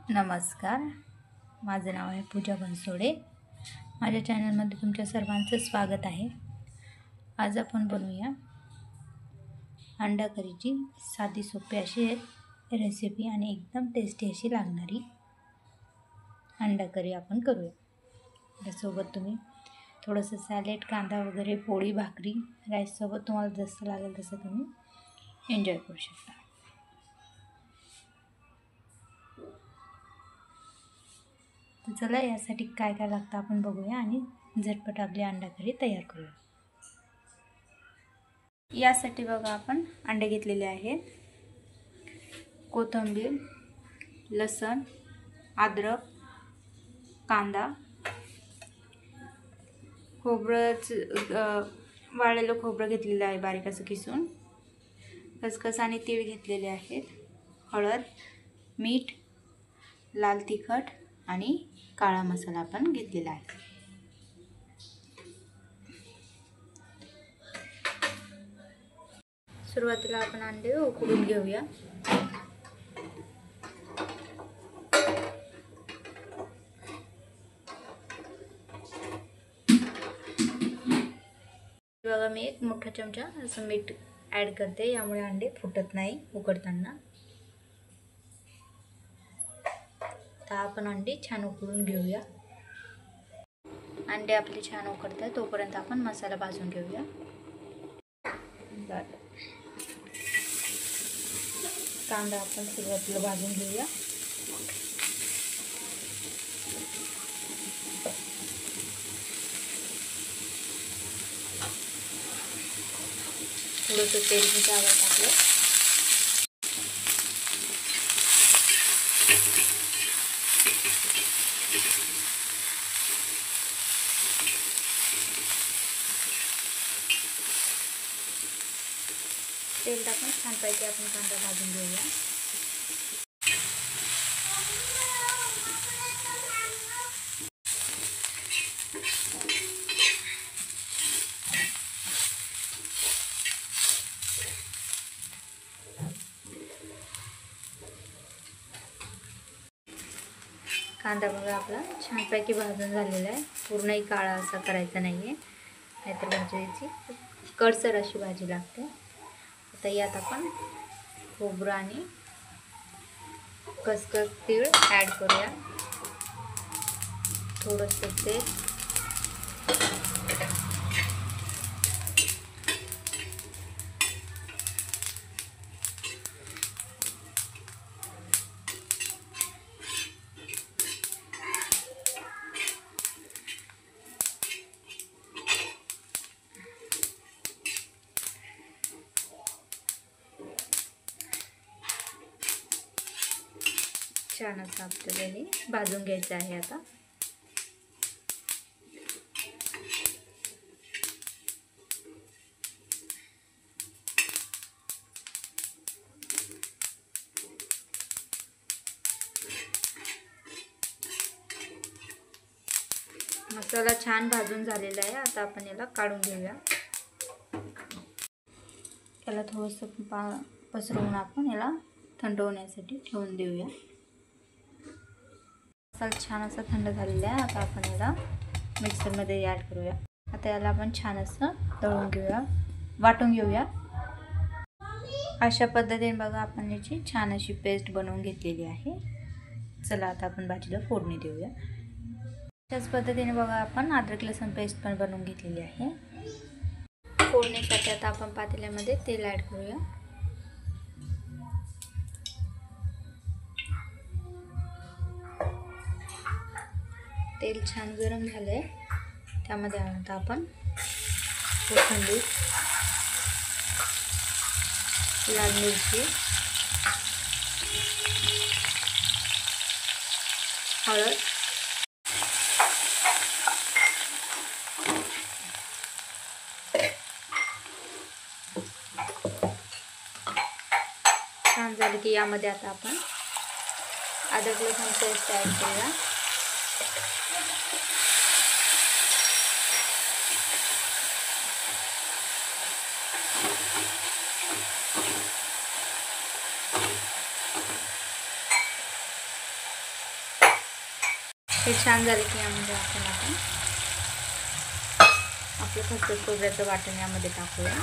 नमस्कार, माझं नाव आहे पूजा बनसोडे. माझ्या चॅनलमध्ये तुमच्या सर्वांचं स्वागत आहे. आज आपण बनवूया अंडा करीची साधी सोपी अशी रेसिपी आणि एकदम टेस्टी अशी लागणारी अंडा करी आपण करूया. त्यासोबत तुम्ही थोडंसं सॅलेड, कांदा वगैरे, पोळी, भाकरी, राईससोबत तुम्हाला जसं लागेल तसं तुम्ही एन्जॉय करू शकता. तर चला यासाठी काय काय लागतं आपण बघूया आणि झटपट आपली अंडा करी तयार करूया. यासाठी बघा आपण अंडे घेतलेले आहेत, कोथिंबीर, लसूण, अद्रक, कांदा, वाळलेलं खोबरं घेतलेलं आहे बारीक असं किसून, खसखस आणि तीळ घेतलेले आहेत, हळद, मीठ, लाल तिखट आणि काळा मसाला आपण घेतलेला आहे. सुरुवातीला आपण अंडे उकडून घेऊया. बघा मी एक मोठा चमचा असं मीठ ॲड करते, यामुळे अंडे फुटत नाही उकडताना. तर आपण अंडे छान उकडून घेऊया. अंडे आपले छान उकडतात तोपर्यंत आपण मसाला भाजून घेऊया. कांदा आपण सुरुवातीला भाजून घेऊया. थोडंसं तेल मिठावर टाकलं. तेल टाकून छानपैकी आपण कांदा भाजून घेऊया. कांदा बघा आपला छानपैकी भाजून झालेला आहे. पूर्णही काळा असा करायचा नाही आहे, नाहीतर भाजीची कडसर अशी भाजी लागते. आता यात आपण खोबरं आणि खसखस, तीळ ॲड करूया. थोडंसं तेल, छान असं आपल्याला भाजून घ्यायचं आहे. आता मसाला छान भाजून झालेला आहे. आता आपण याला काढून घेऊया. याला थोडंसं पसरवून आपण याला थंड होण्यासाठी ठेवून देऊया. मसाला छान असा थंड झालेला आहे. आता आपण याला मिक्सरमध्ये ॲड करूया. आता याला आपण छान असं तळून घेऊया, वाटून घेऊया. अशा पद्धतीने बघा आपण याची छान अशी पेस्ट बनवून घेतलेली आहे. चला आता आपण भाजीला फोडणी देऊया. त्याच पद्धतीने बघा आपण अद्रक लसूण पेस्ट पण बनवून घेतलेली आहे. फोडणीसाठी आता आपण पातेल्यामध्ये तेल ॲड करूया. तेल छान गरम झालंय, त्यामध्ये आता आपण कोथिंबीर, लाल मिरची, हळद, छान झालं की यामध्ये आता आपण अद्रक लसूण पेस्ट ॲड करूया. हे छान झाले की यामध्ये आपण आपलं खसखस खोबऱ्याचं वाटण यामध्ये टाकूया.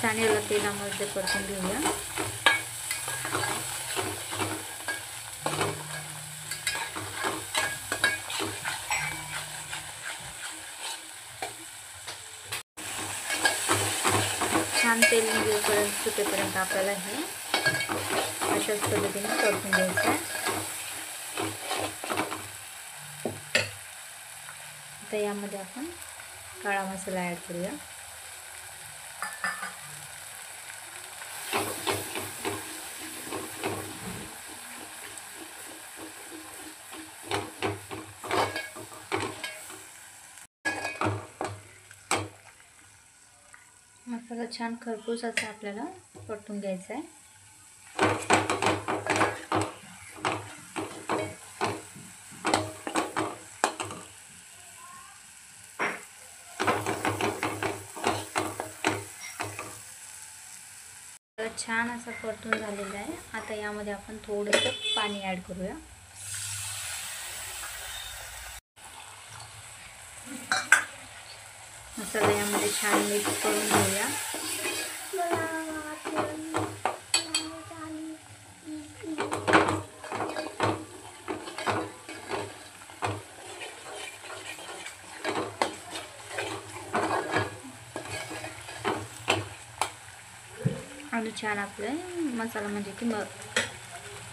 छान याला तेलामध्ये परतून घेऊया. छान तेल निघेपर्यंत सुटेपर्यंत आपल्याला हे अशाच पद्धतीने परतून घ्यायचं आहे. आता यामध्ये आपण काळा मसाला ॲड करूया. मसाला छान खरपूस असा आपल्याला परतून घ्यायचा आहे. छान असा परतून झालेला आहे. आता यामध्ये आपण थोडंसं पाणी ॲड करूया. मसाला यामध्ये छान मिक्स करून घेऊया. आणि छान आपलं मसाला म्हणजे की मग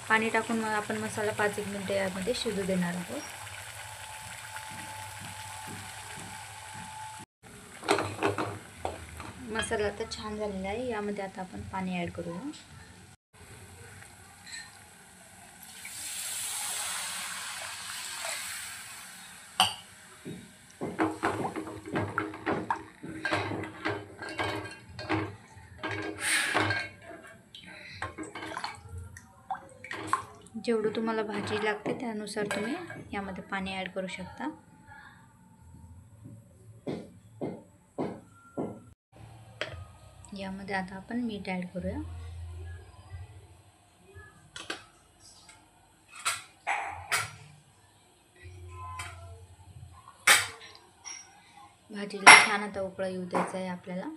पाणी टाकून मग आपण मसाला 5-1 मिनिटं यामध्ये शिजू देणार आहोत. मसाला आता छान झालेला आहे. यामध्ये आता आपण पाणी ॲड करूया. जेवढं तुम्हाला भाजी लागते त्यानुसार तुम्ही यामध्ये पाणी ॲड करू शकता. यामध्ये आता आपण मीठ ॲड करूया. भाजीला छान आता उकळा येऊ द्यायचा आहे आपल्याला.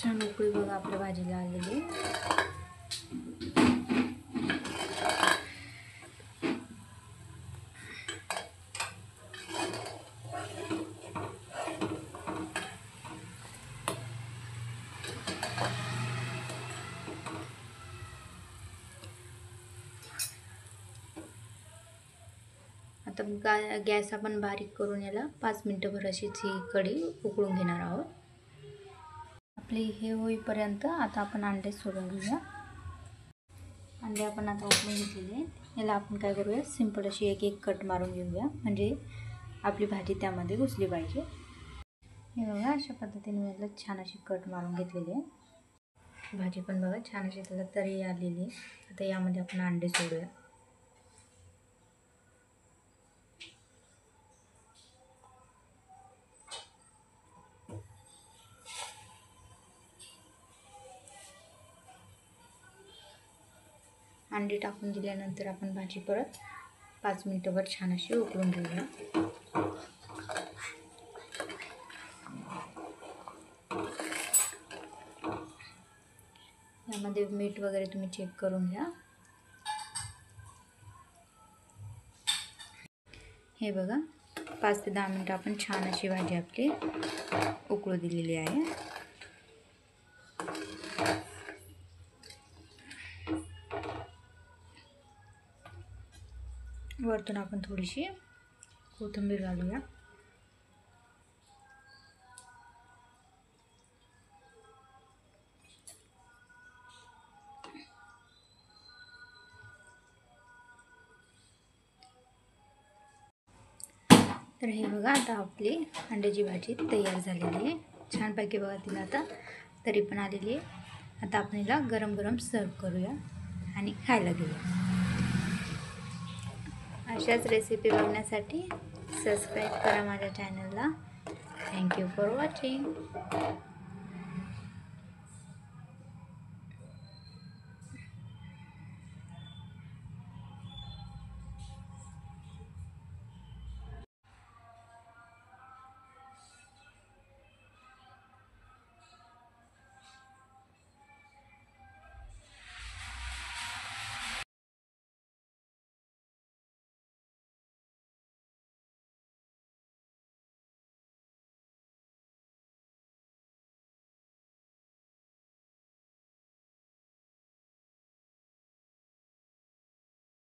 छान उकळी बघा आपल्या भाजीला आलेली. आता गॅस आपण बारीक करून याला 5 मिनिटंभर अशीच ही कढी उकळून घेणार आहोत. आपली हे होईपर्यंत आता आपण अंडे सोडून घेऊया. अंडे आपण आता उकळून घेतलेले. याला आपण काय करूया, सिंपल अशी एक कट मारून घेऊया, म्हणजे आपली भाजी त्यामध्ये घुसली पाहिजे. हे बघा अशा पद्धतीने याला छान अशी कट मारून घेतलेली आहे. भाजी पण बघा छान अशी त्याला तरी आलेली आहे. आता यामध्ये आपण अंडे सोडूया. अंडी टाकून दिल्यानंतर आपण भाजी परत 5 मिनिटंभर छान अशी उकळून घेऊया. यामध्ये मीठ वगैरे तुम्ही चेक करून घ्या. हे बघा 5 ते 10 मिनिटं आपण छान अशी भाजी आपली उकळू दिलेली आहे. वरतून आपण थोडीशी कोथिंबीर घालूया. तर हे बघा, आता आपली अंड्याची भाजी तयार झालेली आहे. छानपैकी बघा तिला आता तरी पण आलेली आहे. आता आपण हिला गरम गरम सर्व करूया आणि खायला घेऊया. अशाच रेसिपी बघण्यासाठी सबस्क्राईब करा माझ्या चॅनलला. Thank you for watching.